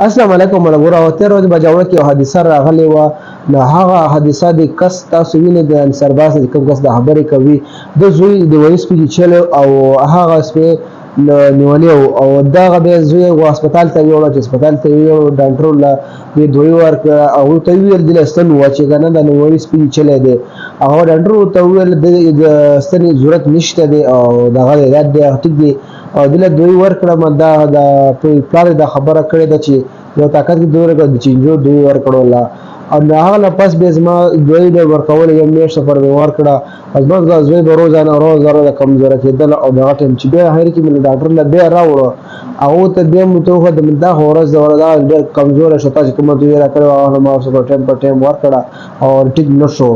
السلام علیکم ورحمة الله. تیر ورځ بجاوړه کې یو حادثه راغلی وه. نو هغه حادثه د کس تاسو وینئ د سرباز چې کوم کس د خبرې کوي د زوی د ونیز سپي چلی او هغه سپی نیولی و او دغه بیا زوی یې هسپتال ته یوړه چې هسپتال ته یې یوړ ډاکټر له یې دوی ورکړه هغوی ته یې وویل دله ستن واچوي که نه دا نیولي سپي چلی دی. هغه ډاکټر ورته وویل د ستنې ضرورت نشته دی او دغه دی دا دی ټیک دی او دله دوی ورکړه. دا د پلار دا خبره کړې ده چې یو طاقت کې دوی ورکړه د چینجو دوی ورکړله او د هغه نه پس بیا زما دوی له ورکولو یو میاشت سفر مې ورکړه. زما زوی به روزانه کمزوره کېدل او دغه ټایم چې بیا اخر کې مې ډاکټر له بیا راوړه هغو ته بیا مې ورته وښوده دا خو ورځ دا ډېر کمزوره شو تاسو کومه دوی راکړې وه هغه ما ورته په ټایم ورکړه او ټیک نه شو.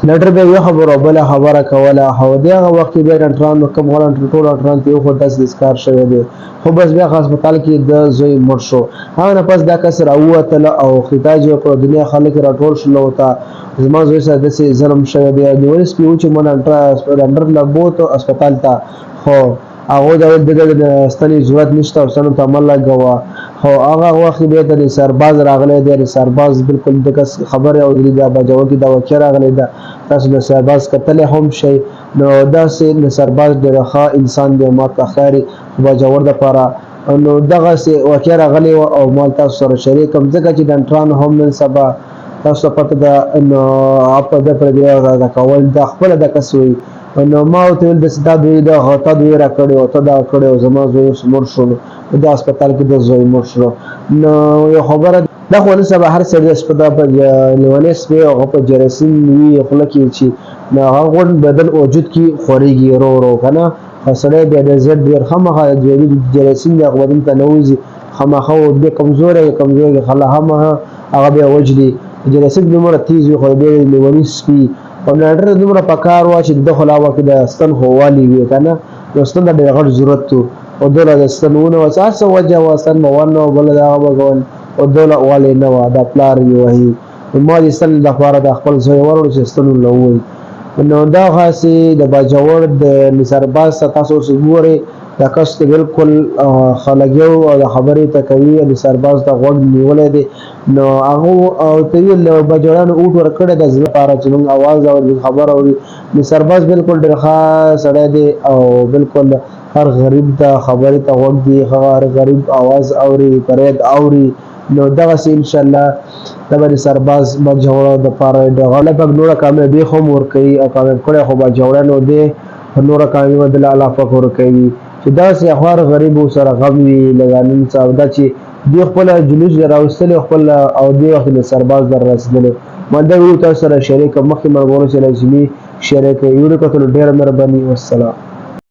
ډاکټر بیا یو خبره او بله خبره کوله او د هغه وخت کې بیا ډاکټرانو کوم غواړم ټول ډاکټرانو ته یې وښود داسې داسې کار شوی دی خو بس بیا هسپتال کې د زوی مړ شو. هغه نه پس دا کس راووتله او خطاج یې وکړه دنیا خلک یې راټول شول ورته زما زوی سره داسې ظلم شوی دی. نیولي سپي و چې ما ډاکټر له بوت هسپتال ته خو هغوی دا ویل دلته د ستنې ضرورت نشته او ستنو ته مه لګوه. خو هغه وخت بیا ته د سرباز راغلی دی. د سرباز بالکل د کس خبرې اورېدلې دا باجوړ کې دا واقعه راغلی ده. تاسو د سرباز کتلی هم شئ نو داسې د سرباز ډېر ښه انسان دی ما ته ښکاري باجوړ دپاره. نو دغسې واقعه راغلې وه او ما تاسو سره شریکم ځکه چې ډاکټران هم نن سبا تاسو ته پته ده نو په ده پرې کول دا خپله د کس وایي نو ما ورته ویل داسې تا دوی تا دوی راکړې او ته دا کړې او زما زوی اوس مړ شو نو د هسپتال کې د زوی مړ شو. نو یو خبره دا خو نن سبا هر سړی هسپتال په لیونی سپی هغه په جراثیم وي خوله کې چې نو هغه غوڼ بدن وجود کې خورېږي ورو ورو که نه سړی بیا د زړه ډېر خامخا جراثیم دی هغه بدن ته ننوځي خامخا بیا کمزوری خامخا هغه بیا وجلي جراثیم دومره تیز وي خو بیا لیوني سپي او ډاکټر دومره پکار وه چې د خو لا وخت د ستن خو والي وي که نه نو ستن ته ډېر غټ ضرورت و او دوله د ستن ونه وه هر څه وجه وه ستن به ونه وه بله د هغه به کول او دوله والې نه وه دا پلار یې وهي نو ما د ستن لپاره د خپل زوی وروړو چې ستن ورله ووایي. نو دغسې د باجوړ د سرباز ته تاسو اوس ګورئ دا کس ته بالکل خلګیو او د خبرې ته کوي د سرباز ته غوږ نیولی دی نو هغو ته یې له باجوړانو اوټ ورکړی ده زما لپاره چې موږ اواز اوري خبر اوري. د سرباز بالکل ډېر ښه سړی دی او بالکل هر غریب ته خبرې ته غوږ دی هر غریب اواز اوري فریاد اوري. نو دغسې انشاءالله دا به د سرباز باجوړو دپاره الله پاک نوره کامیابي خو هم ورکوي او کامیاب کړی خو باجوړی نو دی په نوره کامیابي بدله الله پاک ورکوي چې داسې هر غریبو سره غم وي لکه نن سبا دا چې دوی خپله جلوس در راوستلی خپل او دې وخت د سرباز در رسېدلی ما دا ویډیو تاسو سره شریک کړم مخکې ملګرو چې لازمي شریک کړئ ویډیو کتلو ډېره مهرباني والسلام.